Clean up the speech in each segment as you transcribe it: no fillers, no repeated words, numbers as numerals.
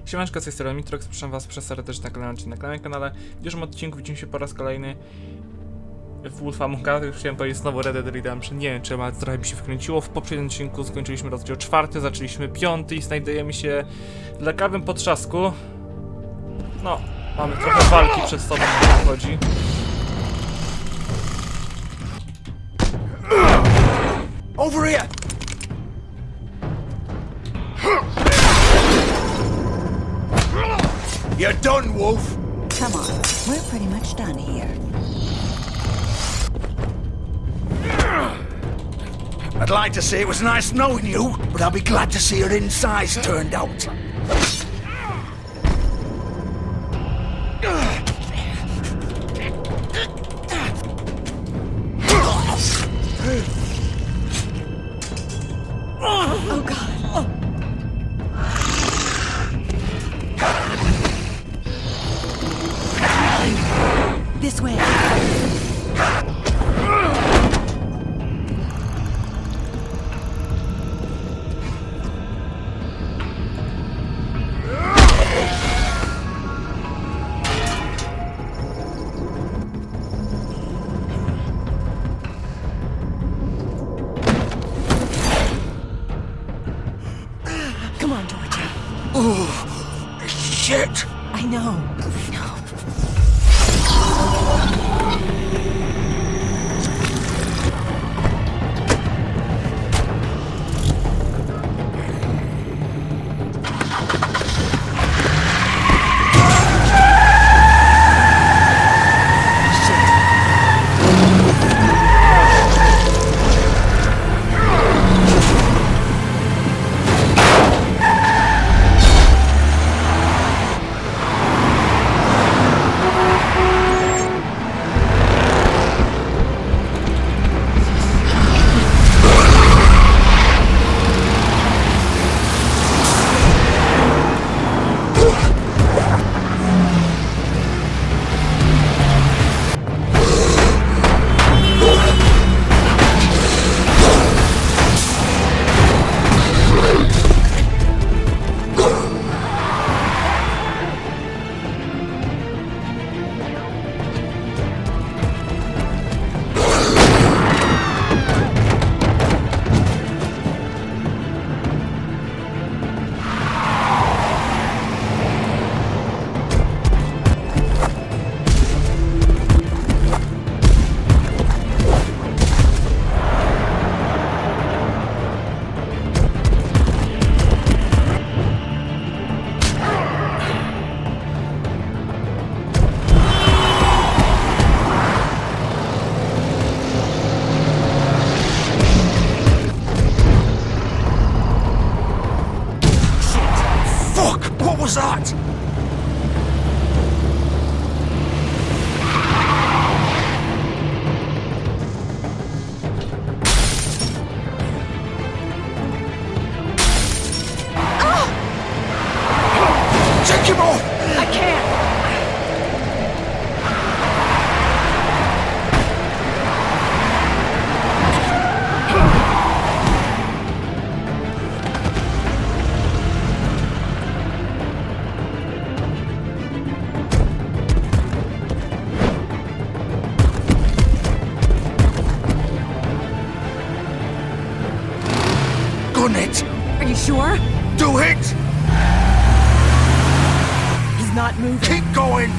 Siemaneczko, z tej strony Mitroks, proszę was przez serdecznie na moim kanale. W dzisiejszym odcinku widzimy się po raz kolejny w Wolfa Among Us. Już chciałem powiedzieć znowu Red Dead Redemption, nie wiem czemu, ale trochę mi się wkręciło. W poprzednim odcinku skończyliśmy rozdział 4, zaczęliśmy 5 i znajdujemy się w lekarnym potrzasku. No, mamy trochę walki przed sobą, jak to chodzi. Over here! You're done, Wolf! Come on, we're pretty much done here. I'd like to say it was nice knowing you, but I'll be glad to see your insides turned out. Oh God. This way. Come on, Georgia. Oh, shit! I know. What was that? Take him off! I can't. Gun it! Are you sure? Do it! He's not moving. Keep going!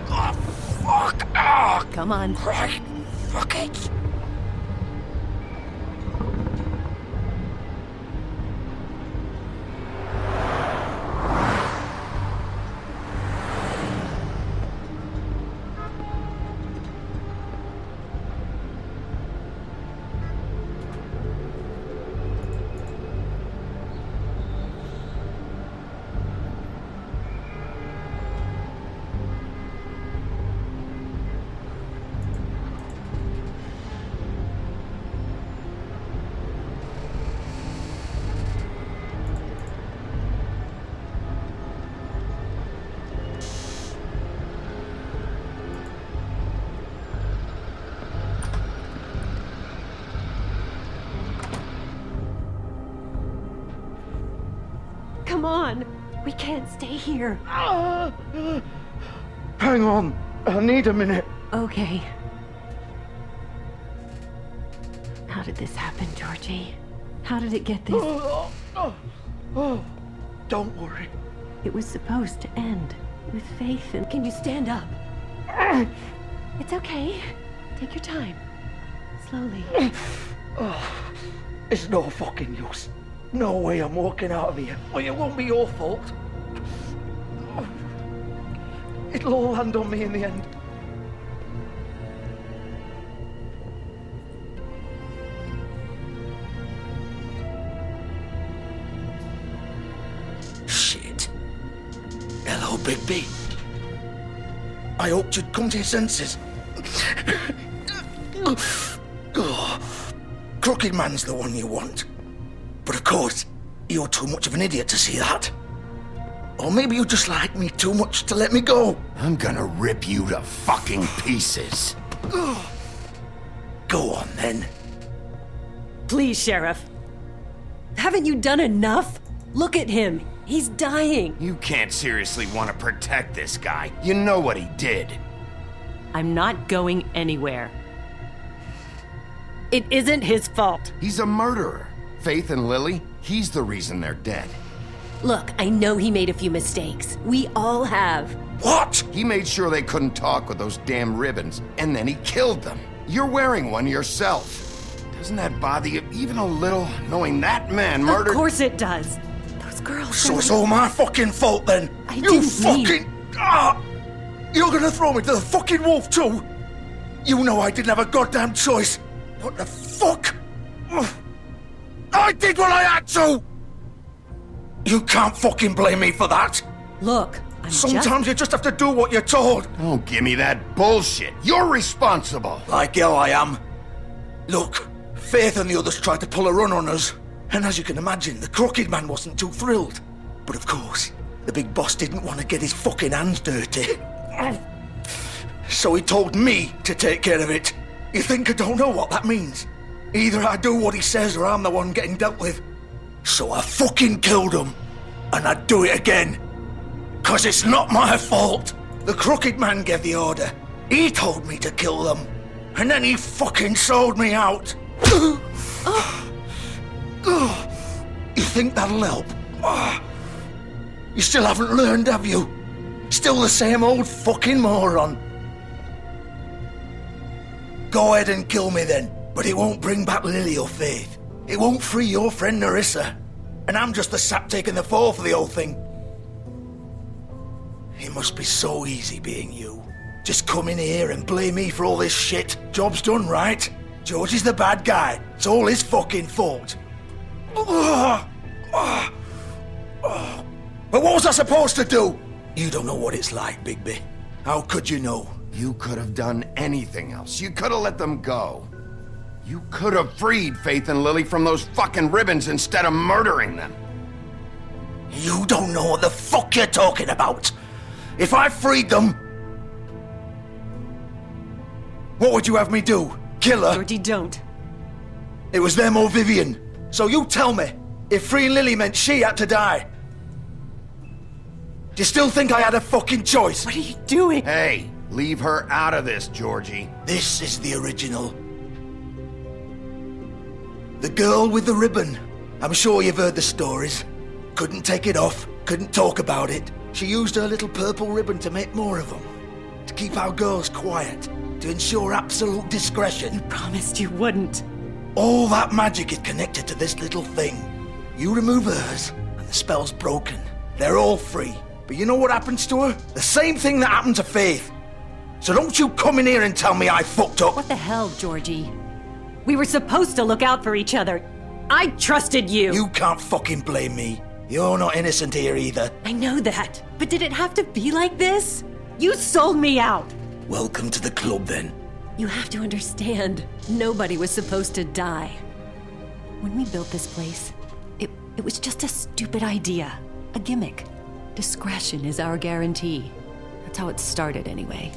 Oh, fuck! Ah, Come on. Christ! Fuck it! Come on. We can't stay here. Hang on. I need a minute. Okay. How did this happen, Georgie? How did it get this? Don't worry. It was supposed to end with faith and... Can you stand up? It's okay. Take your time. Slowly. It's no fucking use. No way I'm walking out of here. Well, it won't be your fault. It'll all land on me in the end. Shit. Hello, Big B. I hoped you'd come to your senses. Crooked Man's the one you want. But of course, you're too much of an idiot to see that. Or maybe you just like me too much to let me go. I'm gonna rip you to fucking pieces. Go on, then. Please, Sheriff. Haven't you done enough? Look at him. He's dying. You can't seriously want to protect this guy. You know what he did. I'm not going anywhere. It isn't his fault. He's a murderer. Faith and Lily, he's the reason they're dead. Look, I know he made a few mistakes. We all have. What? He made sure they couldn't talk with those damn ribbons, and then he killed them. You're wearing one yourself. Doesn't that bother you even a little, knowing that man murdered... Of course it does. Those girls... So it's all my fucking fault, then? I You didn't fucking... You're gonna throw me to the fucking wolf, too? You know I didn't have a goddamn choice. What the fuck? I did what I had to! You can't fucking blame me for that. Look, Sometimes you just have to do what you're told. Don't give me that bullshit. You're responsible. Like hell I am. Look, Faith and the others tried to pull a run on us. And as you can imagine, the Crooked Man wasn't too thrilled. But of course, the big boss didn't want to get his fucking hands dirty. So he told me to take care of it. You think I don't know what that means? Either I do what he says or I'm the one getting dealt with. So I fucking killed him. And I'd do it again. 'Cause it's not my fault. The Crooked Man gave the order. He told me to kill them. And then he fucking sold me out. You think that'll help? You still haven't learned, have you? Still the same old fucking moron. Go ahead and kill me then, but it won't bring back Lily or Faith. It won't free your friend Nerissa. And I'm just the sap taking the fall for the whole thing. It must be so easy being you. Just come in here and blame me for all this shit. Job's done, right? George is the bad guy. It's all his fucking fault. But what was I supposed to do? You don't know what it's like, Bigby. How could you know? You could have done anything else. You could have let them go. You could have freed Faith and Lily from those fucking ribbons instead of murdering them. You don't know what the fuck you're talking about. If I freed them, what would you have me do? Kill her? Georgie, don't. It was them or Vivian. So you tell me, if freeing Lily meant she had to die, do you still think I had a fucking choice? What are you doing? Hey, leave her out of this, Georgie. This is the original. The girl with the ribbon. I'm sure you've heard the stories. Couldn't take it off, couldn't talk about it. She used her little purple ribbon to make more of them. To keep our girls quiet. To ensure absolute discretion. Promised you wouldn't. All that magic is connected to this little thing. You remove hers, and the spell's broken. They're all free. But you know what happens to her? The same thing that happened to Faith. So don't you come in here and tell me I fucked up. What the hell, Georgie? We were supposed to look out for each other. I trusted you. You can't fucking blame me. You're not innocent here either. I know that. But did it have to be like this? You sold me out. Welcome to the club, then. You have to understand, nobody was supposed to die. When we built this place, it was just a stupid idea. A gimmick. Discretion is our guarantee. That's how it started, anyway.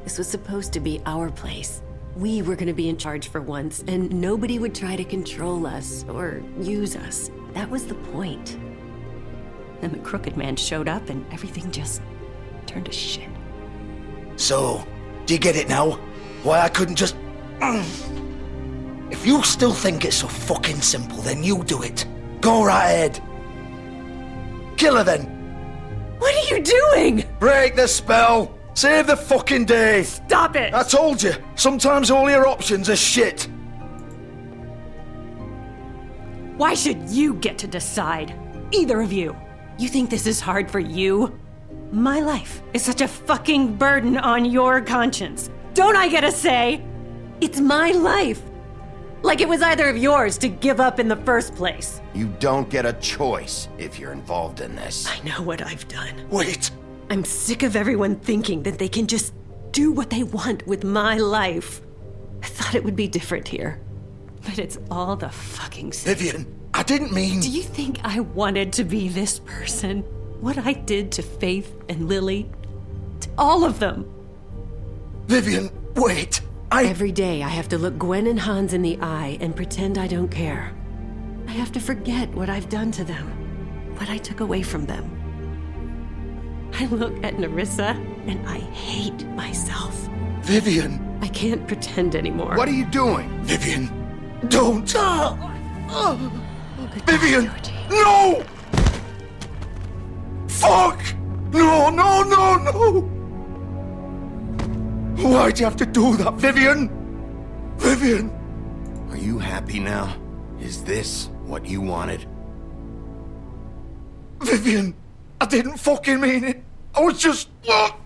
This was supposed to be our place. We were gonna be in charge for once, and nobody would try to control us or use us. That was the point. Then the crooked man showed up and everything just turned to shit. So, do you get it now? Why I couldn't just... If you still think it's so fucking simple, then you do it. Go right ahead. Kill her then. What are you doing? Break the spell. Save the fucking day. Stop it! I told you, sometimes all your options are shit. Why should you get to decide? Either of you. You think this is hard for you? My life is such a fucking burden on your conscience. Don't I get a say? It's my life. Like it was either of yours to give up in the first place. You don't get a choice if you're involved in this. I know what I've done. Wait. I'm sick of everyone thinking that they can just do what they want with my life. I thought it would be different here. But it's all the fucking same. Vivian, I didn't mean... Do you think I wanted to be this person? What I did to Faith and Lily? To all of them. Vivian, wait. Every day I have to look Gwen and Hans in the eye and pretend I don't care. I have to forget what I've done to them, what I took away from them. I look at Nerissa and I hate myself. Vivian. I can't pretend anymore. What are you doing? Vivian, don't. Goodbye, Vivian, Georgie. no! Fuck! No, no, no, no! Why'd you have to do that, Vivian? Vivian! Are you happy now? Is this what you wanted? Vivian, I didn't fucking mean it. I was just... Oh!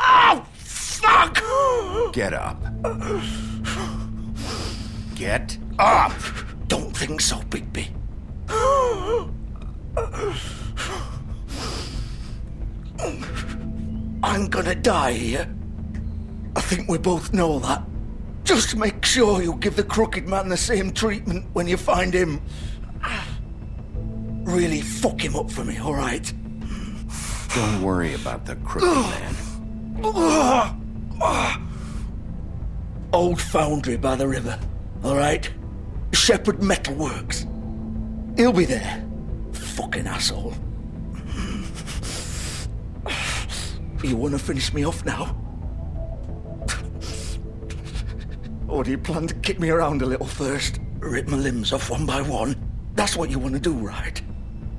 Oh, fuck! Get up. Get up! Don't think so, Bigby. I'm gonna die here. I think we both know that. Just make sure you give the crooked man the same treatment when you find him. Really fuck him up for me, all right? Don't worry about the crooked man. Old foundry by the river, all right? Shepherd Metalworks. He'll be there. Fucking asshole. You want to finish me off now? Or do you plan to kick me around a little first? Rip my limbs off one by one? That's what you want to do, right?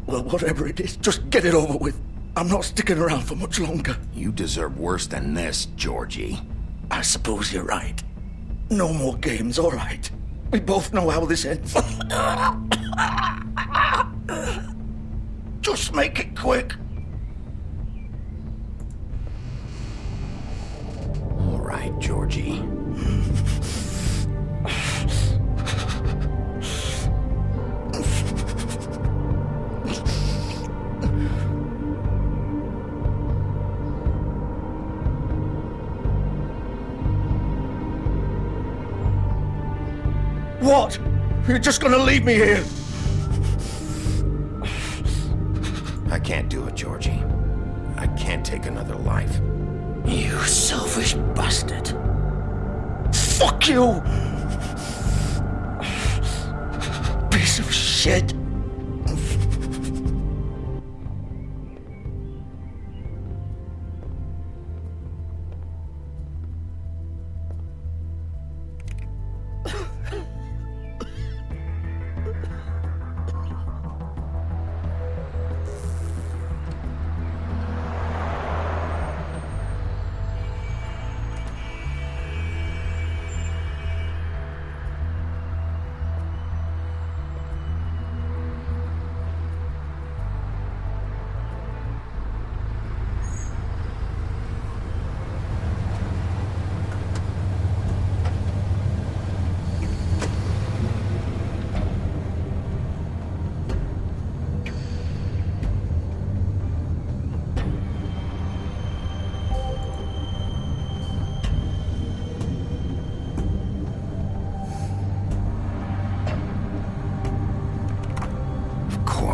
Well, whatever it is, just get it over with. I'm not sticking around for much longer. You deserve worse than this, Georgie. I suppose you're right. No more games, all right. We both know how this ends. Just make it quick. All right, Georgie. What? You're just gonna leave me here? I can't do it, Georgie. I can't take another life. You selfish bastard. Fuck you! Piece of shit.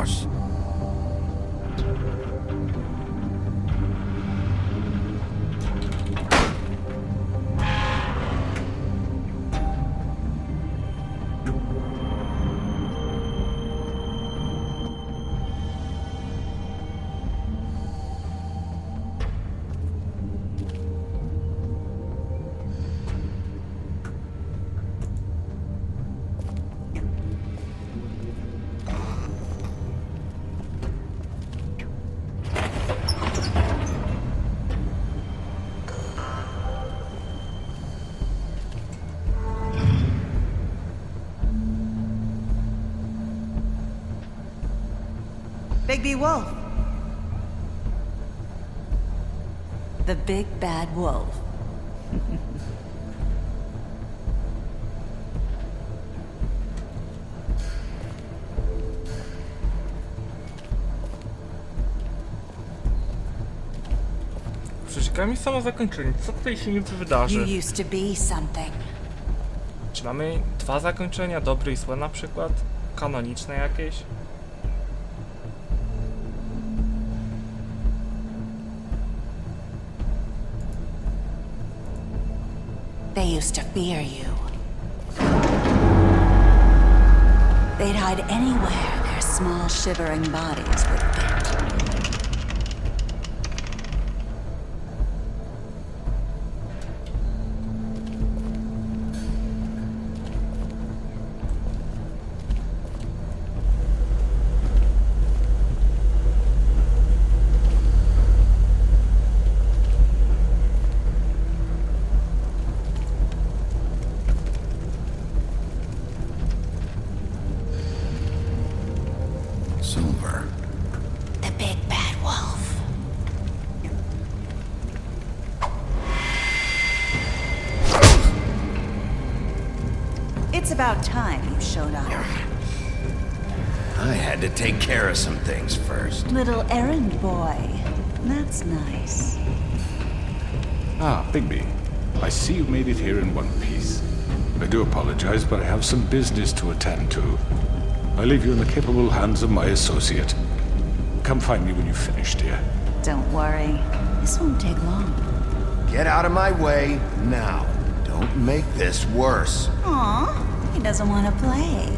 course. Big Wolf. The big bad wolf. Przeczekaj mi samo zakończenie. Co tutaj się niby wydarzy? You used to be something. Czy mamy 2 zakończenia? Dobre i złe na przykład? Kanoniczne jakieś? They used to fear you. They'd hide anywhere their small, shivering bodies would fit. The big bad wolf. It's about time you showed up. I had to take care of some things first. Little errand boy. That's nice. Ah, Bigby. I see you made it here in one piece. I do apologize, but I have some business to attend to. I leave you in the capable hands of my associate. Come find me when you've finished, dear. Don't worry. This won't take long. Get out of my way now. Don't make this worse. Aw, he doesn't want to play.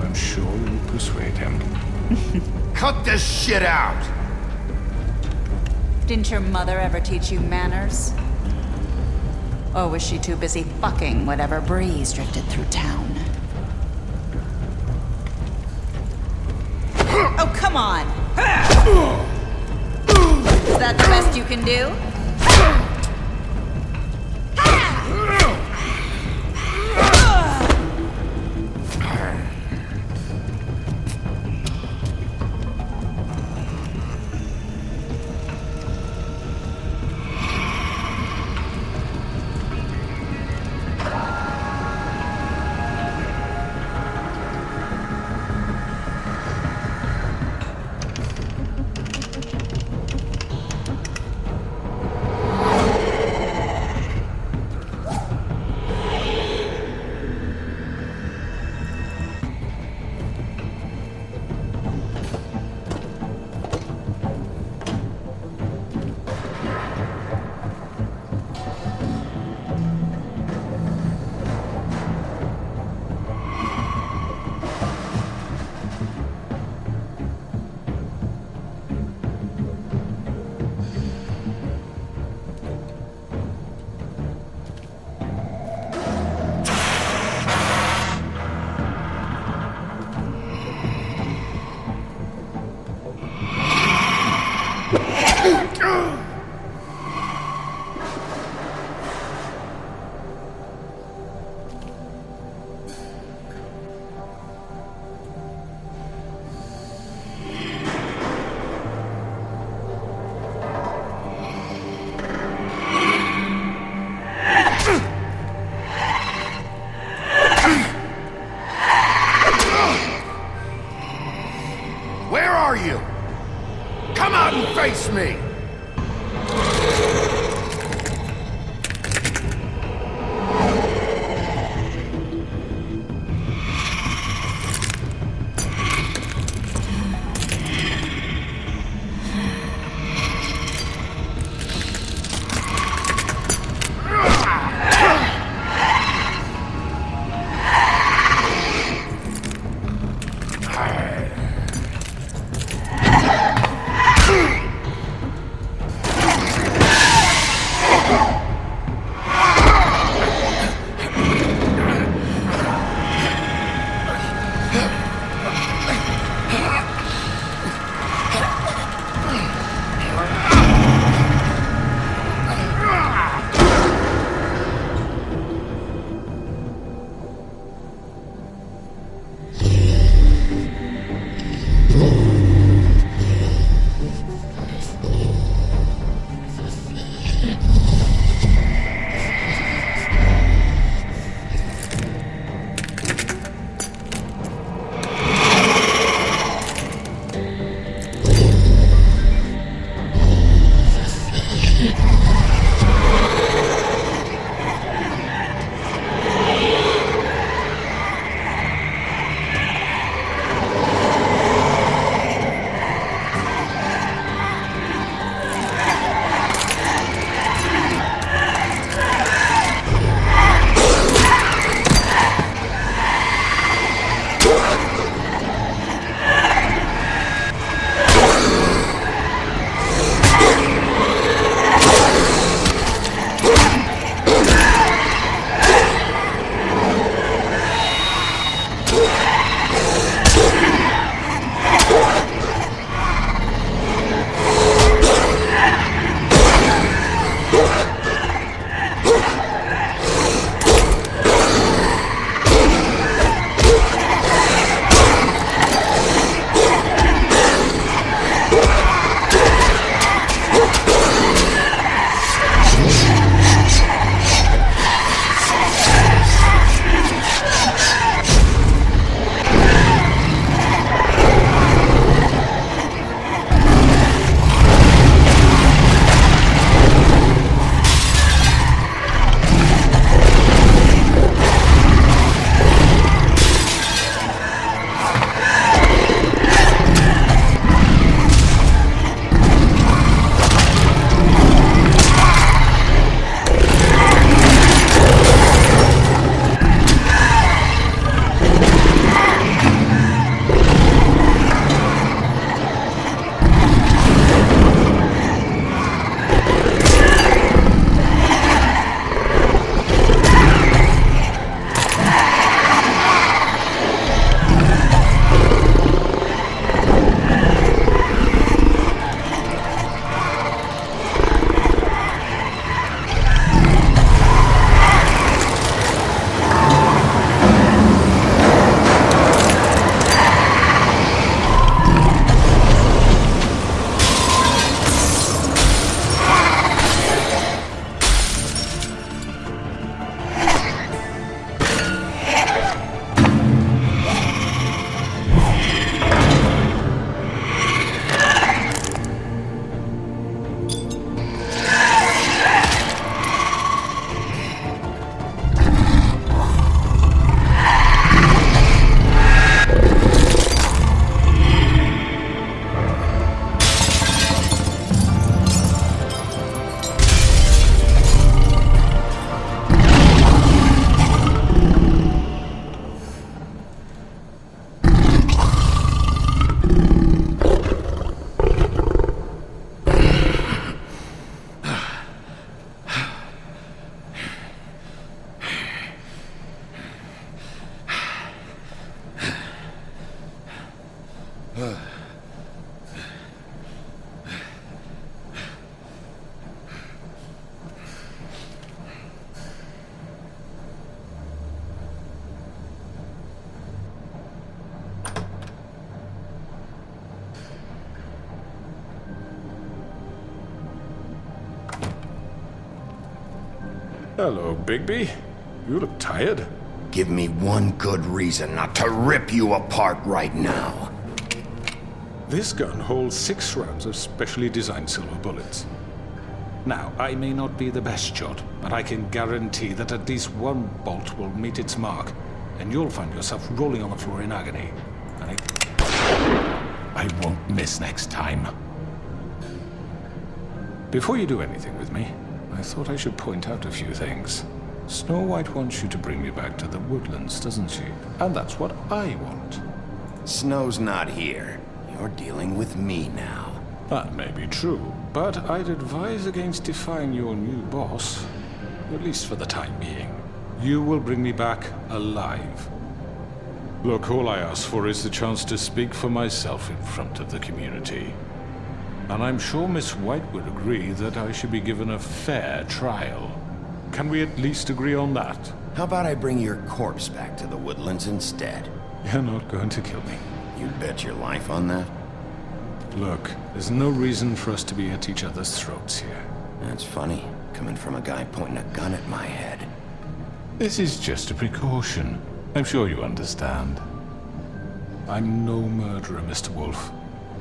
I'm sure you'll persuade him. Cut this shit out! Didn't your mother ever teach you manners? Or was she too busy fucking whatever breeze drifted through town? Oh, come on! Is that the best you can do? Where are you? Come out and face me! Hello, Bigby. You look tired. Give me one good reason not to rip you apart right now. This gun holds 6 rounds of specially designed silver bullets. Now, I may not be the best shot, but I can guarantee that at least one bolt will meet its mark, and you'll find yourself rolling on the floor in agony. And I won't miss next time. Before you do anything with me, I thought I should point out a few things. Snow White wants you to bring me back to the woodlands, doesn't she? And that's what I want. Snow's not here. You're dealing with me now. That may be true, but I'd advise against defying your new boss, at least for the time being. You will bring me back alive. Look, all I ask for is the chance to speak for myself in front of the community. And I'm sure Miss White would agree that I should be given a fair trial. Can we at least agree on that? How about I bring your corpse back to the woodlands instead? You're not going to kill me. You'd bet your life on that? Look, there's no reason for us to be at each other's throats here. That's funny, coming from a guy pointing a gun at my head. This is just a precaution. I'm sure you understand. I'm no murderer, Mr. Wolf.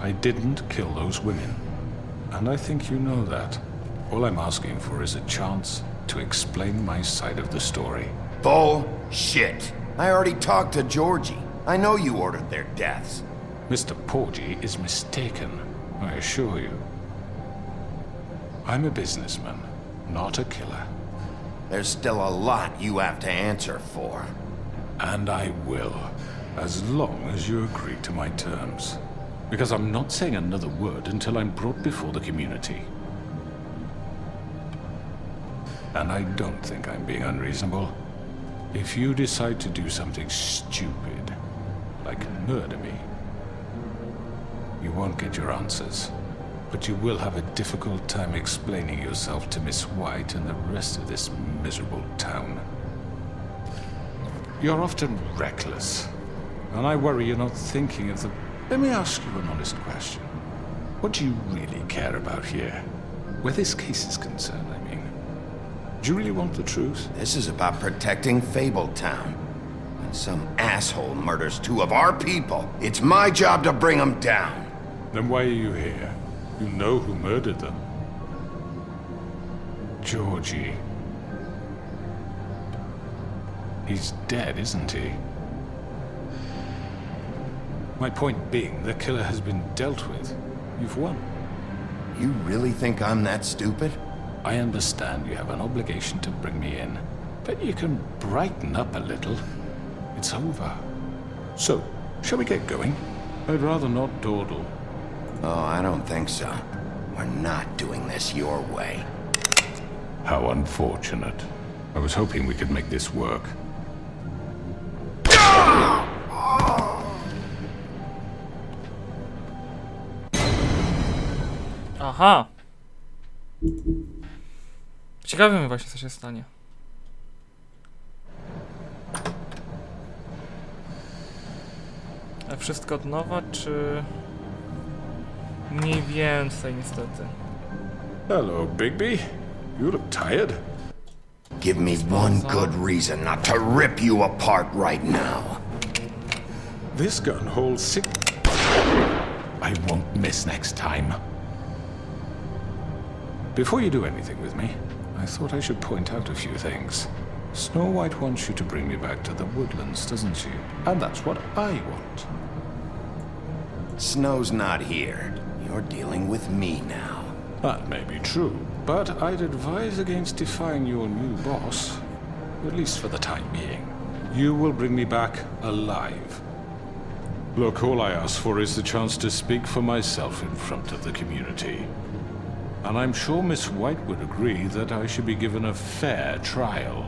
I didn't kill those women. And I think you know that. All I'm asking for is a chance to explain my side of the story. Bullshit! I already talked to Georgie. I know you ordered their deaths. Mr. Porgy is mistaken, I assure you. I'm a businessman, not a killer. There's still a lot you have to answer for. And I will, as long as you agree to my terms. Because I'm not saying another word until I'm brought before the community. And I don't think I'm being unreasonable. If you decide to do something stupid, like murder me, you won't get your answers. But you will have a difficult time explaining yourself to Miss White and the rest of this miserable town. You're often reckless, and I worry you're not thinking of the... Let me ask you an honest question. What do you really care about here? Where this case is concerned, I mean. Do you really want the truth? This is about protecting Fabletown. When some asshole murders 2 of our people, it's my job to bring them down. Then why are you here? You know who murdered them. Georgie. He's dead, isn't he? My point being, the killer has been dealt with. You've won. You really think I'm that stupid? I understand you have an obligation to bring me in, but you can brighten up a little. It's over. So, shall we get going? I'd rather not dawdle. Oh, I don't think so. We're not doing this your way. How unfortunate. I was hoping we could make this work. Aha! Ciekawe mnie właśnie, co się stanie. A wszystko od nowa, czy... Mniej więcej, niestety. Hello, Bigby. You look tired. Give me one good reason not to rip you apart right now. This gun holds 6... I won't miss next time. Before you do anything with me, I thought I should point out a few things. Snow White wants you to bring me back to the woodlands, doesn't she? And that's what I want. Snow's not here. You're dealing with me now. That may be true, but I'd advise against defying your new boss, at least for the time being. You will bring me back alive. Look, all I ask for is the chance to speak for myself in front of the community. And I'm sure Miss White would agree that I should be given a fair trial.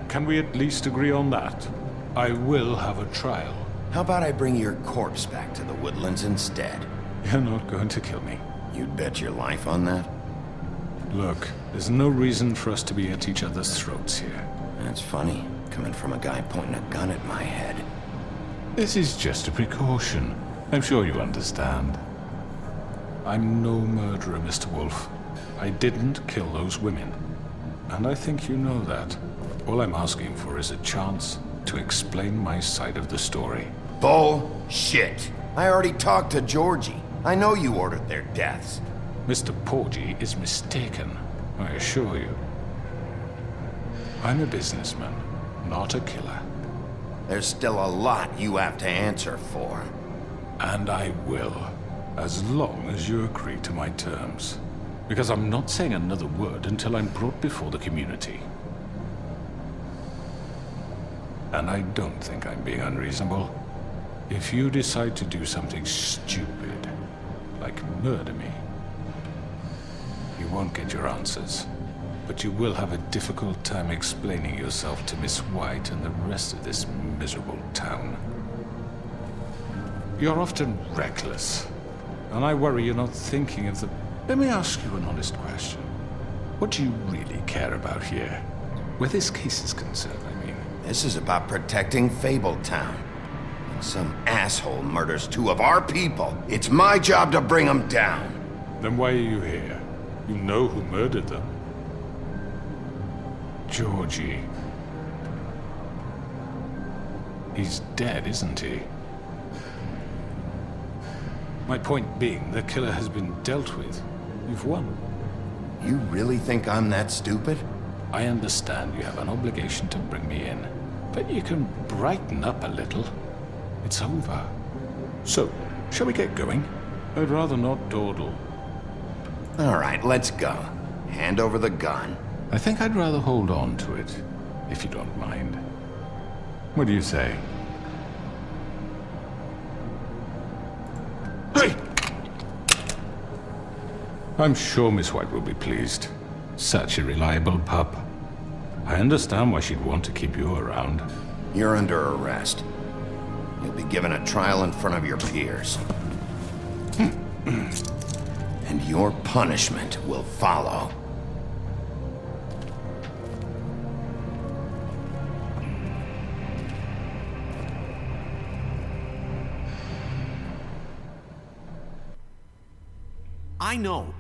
Can we at least agree on that? I will have a trial. How about I bring your corpse back to the woodlands instead? You're not going to kill me. You'd bet your life on that? Look, there's no reason for us to be at each other's throats here. That's funny, coming from a guy pointing a gun at my head. This is just a precaution. I'm sure you understand. I'm no murderer, Mr. Wolf. I didn't kill those women. And I think you know that. All I'm asking for is a chance to explain my side of the story. Bullshit! I already talked to Georgie. I know you ordered their deaths. Mr. Porgy is mistaken, I assure you. I'm a businessman, not a killer. There's still a lot you have to answer for. And I will, as long as you agree to my terms. Because I'm not saying another word until I'm brought before the community. And I don't think I'm being unreasonable. If you decide to do something stupid, like murder me, you won't get your answers. But you will have a difficult time explaining yourself to Miss White and the rest of this miserable town. You're often reckless, and I worry you're not thinking of the... Let me ask you an honest question. What do you really care about here? Where this case is concerned, I mean. This is about protecting Fabletown. Some asshole murders two of our people. It's my job to bring them down. Then why are you here? You know who murdered them. Georgie. He's dead, isn't he? My point being, the killer has been dealt with. You've won. You really think I'm that stupid? I understand you have an obligation to bring me in, but you can brighten up a little. It's over. So, shall we get going? I'd rather not dawdle. All right, let's go. Hand over the gun. I think I'd rather hold on to it, if you don't mind. What do you say? Hey! I'm sure Miss White will be pleased. Such a reliable pup. I understand why she'd want to keep you around. You're under arrest. You'll be given a trial in front of your peers. And your punishment will follow.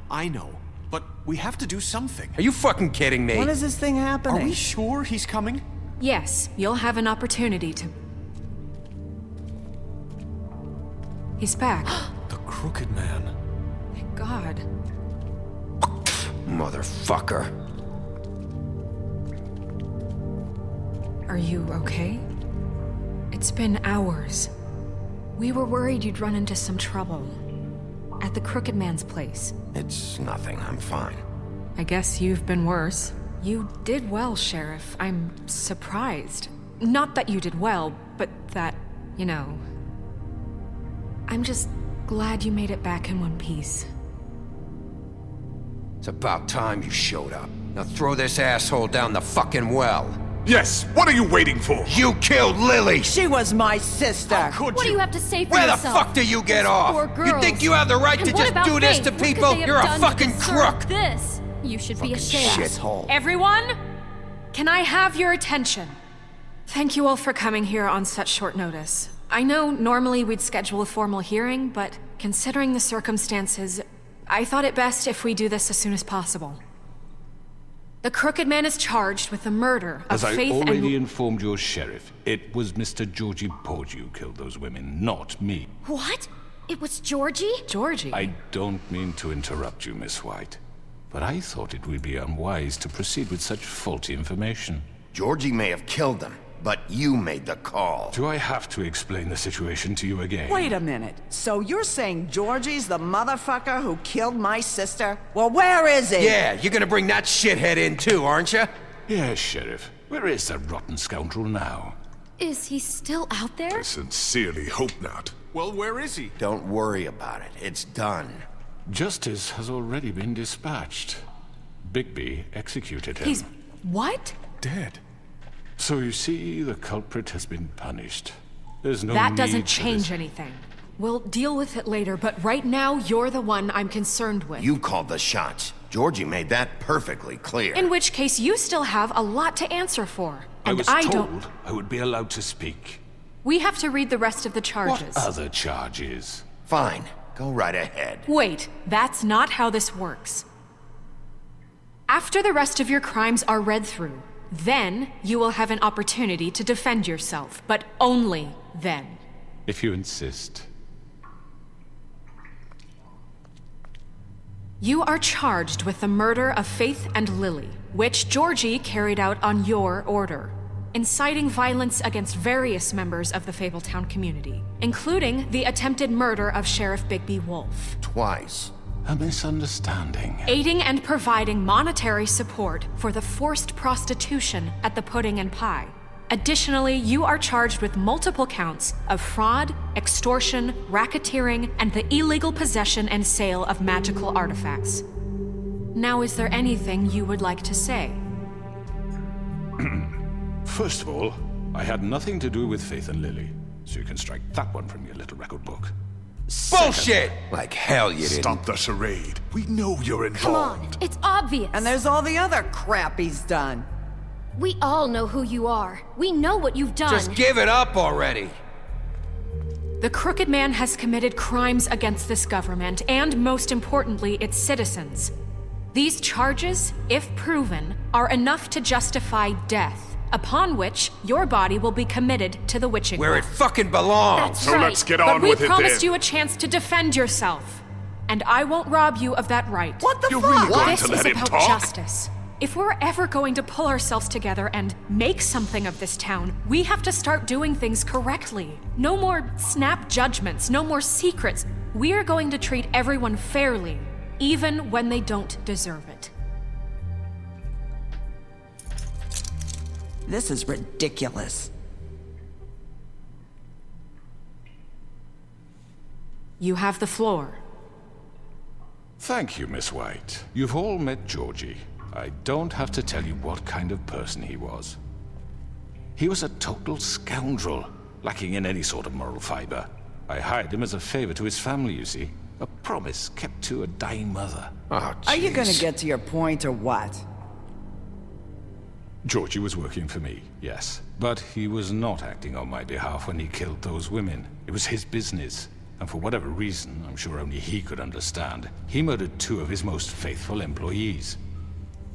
I know. But we have to do something. Are you fucking kidding me? When is this thing happening? Are we sure he's coming? Yes, you'll have an opportunity to... He's back. The Crooked Man. Thank God. Motherfucker. Are you okay? It's been hours. We were worried you'd run into some trouble. At the Crooked Man's place. It's nothing, I'm fine. I guess you've been worse. You did well, Sheriff. I'm surprised. Not that you did well, but that, you know... I'm just glad you made it back in one piece. It's about time you showed up. Now throw this asshole down the fucking well. Yes! What are you waiting for? You killed Lily! She was my sister. Could What do you have to say for Where the yourself? fuck do you get Those off? poor You girls. think you have the right And to what just about do this Faith? to What could people? they have You're a done to fucking deserve crook! This. You should be ashamed. Shithole. Everyone, can I have your attention? Thank you all for coming here on such short notice. I know normally we'd schedule a formal hearing, but considering the circumstances, I thought it best if we do this as soon as possible. The Crooked Man is charged with the murder of As I Faith already and... informed your sheriff, it was Mr. Georgie Porgy who killed those women, not me. What? It was Georgie? Georgie? I don't mean to interrupt you, Miss White, but I thought it would be unwise to proceed with such faulty information. Georgie may have killed them, but you made the call. Do I have to explain the situation to you again? Wait a minute. So you're saying Georgie's the motherfucker who killed my sister? Well, where is he? Yeah, you're gonna bring that shithead in too, aren't you? Yes, Sheriff. Where is that rotten scoundrel now? Is he still out there? Sincerely hope not. Well, where is he? Don't worry about it. It's done. Justice has already been dispatched. Bigby executed him. He's... what? Dead. So you see, the culprit has been punished. There's no That need doesn't for change this. anything. We'll deal with it later, but right now, you're the one I'm concerned with. You called the shots. Georgie made that perfectly clear. In which case, you still have a lot to answer for. I And was I told don't... I would be allowed to speak. We have to read the rest of the charges. What other charges? Fine. Go right ahead. Wait, that's not how this works. After the rest of your crimes are read through, then you will have an opportunity to defend yourself, but only then. If you insist. You are charged with the murder of Faith and Lily, which Georgie carried out on your order, inciting violence against various members of the Fabletown community, including the attempted murder of Sheriff Bigby Wolf. Twice. A misunderstanding. Aiding and providing monetary support for the forced prostitution at the Pudding and Pie. Additionally, you are charged with multiple counts of fraud, extortion, racketeering, and the illegal possession and sale of magical artifacts. Now, is there anything you would like to say? First of all, I had nothing to do with Faith and Lily, so you can strike that one from your little record book. Bullshit! Like hell you didn't. Stop the charade. We know you're Come involved. on, it's obvious. And there's all the other crap he's done. We all know who you are. We know what you've done. Just give it up already. The Crooked Man has committed crimes against this government and, most importantly, its citizens. These charges, if proven, are enough to justify death, upon which your body will be committed to the witching Where well. it fucking belongs. That's So right. let's get on but with we it promised then. you a chance to defend yourself, and I won't rob you of that right. What the You're fuck? really going This to is let him about talk? justice. If we're ever going to pull ourselves together and make something of this town, we have to start doing things correctly. No more snap judgments, no more secrets. We are going to treat everyone fairly, even when they don't deserve it. This is ridiculous. You have the floor. Thank you, Miss White. You've all met Georgie. I don't have to tell you what kind of person he was. He was a total scoundrel, lacking in any sort of moral fiber. I hired him as a favor to his family, you see. A promise kept to a dying mother. Oh, Are you gonna jeez. get to your point or what? Georgie was working for me, yes. But he was not acting on my behalf when he killed those women. It was his business. And for whatever reason, I'm sure only he could understand, he murdered 2 of his most faithful employees.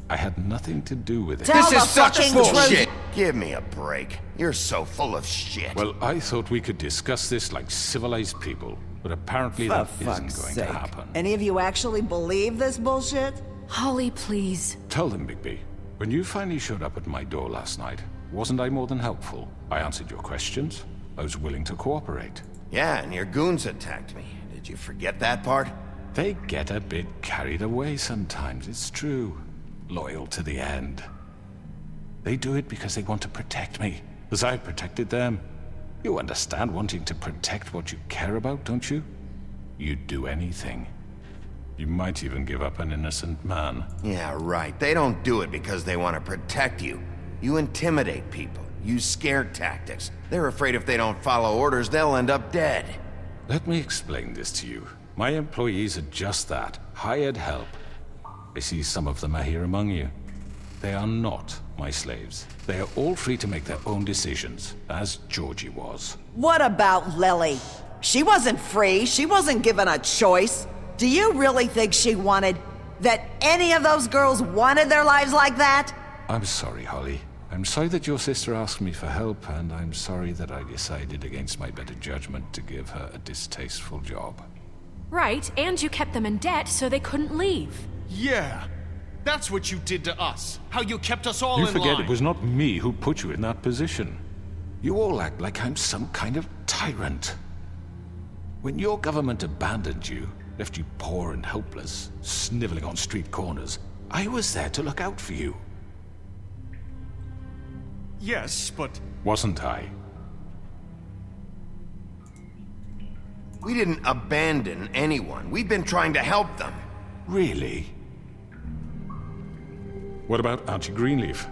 I had nothing to do with it. Tell This the is such fucking bullshit. truth. Give me a break. You're so full of shit. Well, I thought we could discuss this like civilized people, but apparently For that fuck's isn't going sake. to happen. Any of you actually believe this bullshit? Holly, please. Tell them, Bigby, when you finally showed up at my door last night, wasn't I more than helpful? I answered your questions. I was willing to cooperate. Yeah, and your goons attacked me. Did you forget that part? They get a bit carried away sometimes, it's true. Loyal to the end. They do it because they want to protect me, as I've protected them. You understand wanting to protect what you care about, don't you? You'd do anything. You might even give up an innocent man. Yeah, right. They don't do it because they want to protect you. You intimidate people, use scare tactics. They're afraid if they don't follow orders, they'll end up dead. Let me explain this to you. My employees are just that, hired help. I see some of them are here among you. They are not my slaves. They are all free to make their own decisions, as Georgie was. What about Lily? She wasn't free. She wasn't given a choice. Do you really think she wanted... that any of those girls wanted their lives like that? I'm sorry, Holly. I'm sorry that your sister asked me for help, and I'm sorry that I decided against my better judgment to give her a distasteful job. Right, and you kept them in debt so they couldn't leave. Yeah. That's what you did to us. How you kept us all You in forget line. it was not me who put you in that position. You all act like I'm some kind of tyrant. When your government abandoned you, left you poor and helpless, sniveling on street corners, I was there to look out for you. Yes, but... Wasn't I? We didn't abandon anyone. We've been trying to help them. Really? What about Auntie Greenleaf?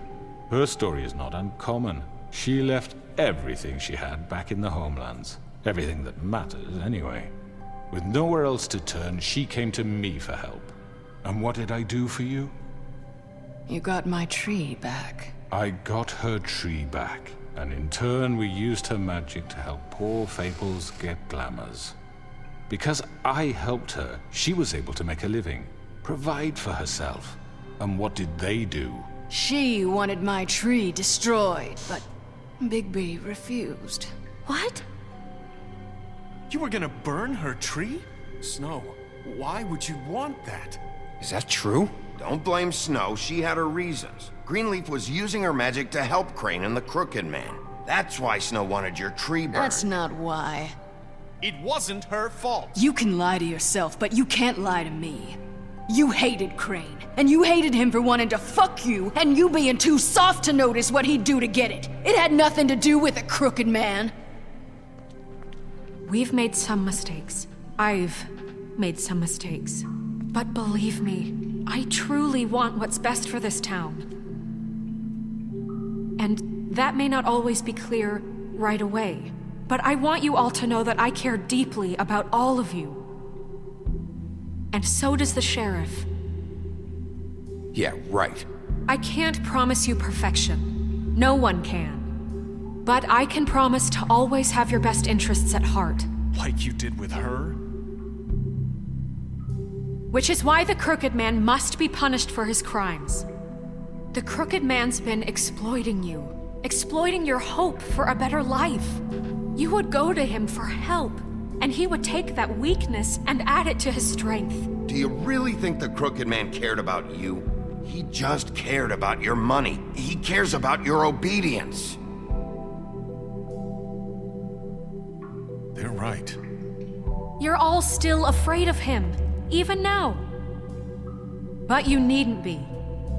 Her story is not uncommon. She left everything she had back in the homelands. Everything that matters, anyway. With nowhere else to turn, she came to me for help. And what did I do for you? You got my tree back. I got her tree back, and in turn we used her magic to help poor Fables get glamours. Because I helped her, she was able to make a living, provide for herself. And what did they do? She wanted my tree destroyed, but Bigby refused. What? You were gonna burn her tree? Snow, why would you want that? Is that true? Don't blame Snow, she had her reasons. Greenleaf was using her magic to help Crane and the Crooked Man. That's why Snow wanted your tree burned. That's not why. It wasn't her fault. You can lie to yourself, but you can't lie to me. You hated Crane, and you hated him for wanting to fuck you, and you being too soft to notice what he'd do to get it. It had nothing to do with the Crooked Man. We've made some mistakes. I've made some mistakes. But believe me, I truly want what's best for this town. And that may not always be clear right away, but I want you all to know that I care deeply about all of you. And so does the sheriff. Yeah, right. I can't promise you perfection. No one can. But I can promise to always have your best interests at heart. Like you did with her? Which is why the Crooked Man must be punished for his crimes. The Crooked Man's been exploiting you, exploiting your hope for a better life. You would go to him for help, and he would take that weakness and add it to his strength. Do you really think the Crooked Man cared about you? He just cared about your money. He cares about your obedience. They're right. You're all still afraid of him, even now. But you needn't be.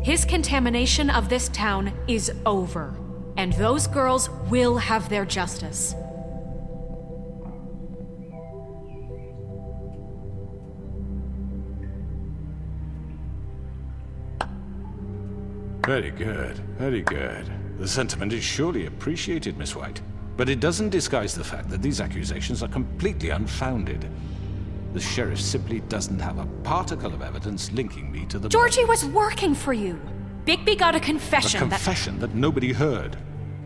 His contamination of this town is over, and those girls will have their justice. Very good, very good. The sentiment is surely appreciated, Miss White. But it doesn't disguise the fact that these accusations are completely unfounded. The sheriff simply doesn't have a particle of evidence linking me to the... Georgie was working for you. Bigby got a confession A confession that nobody heard.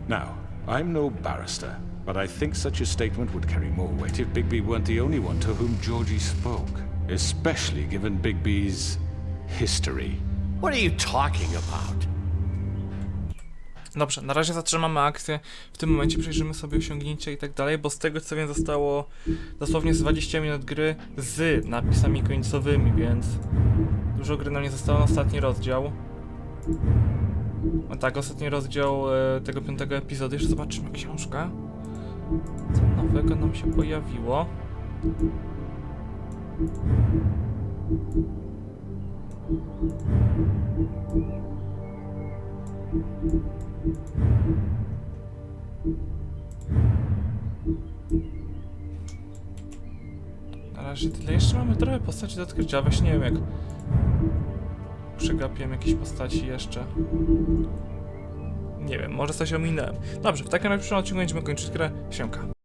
Now, I'm no barrister, but I think such a statement would carry more weight if Bigby weren't the only one to whom Georgie spoke. Especially given Bigby's history. What are you talking about? Dobrze, na razie zatrzymamy akcję. W tym momencie przejrzymy sobie osiągnięcia i tak dalej, bo z tego co wiem zostało dosłownie z 20 minut gry z napisami końcowymi, więc dużo gry nam nie zostało na ostatni rozdział. No tak, ostatni rozdział tego 5. epizodu. Jeszcze zobaczymy książkę. Co nowego nam się pojawiło. Na razie tyle. Jeszcze mamy trochę postaci do odkrycia. Właśnie nie wiem, jak przegapiłem jakieś postaci jeszcze. Nie wiem, może coś ominąłem. Dobrze, w takim razie w przyszłym odcinku będziemy kończyć grę. Siemka.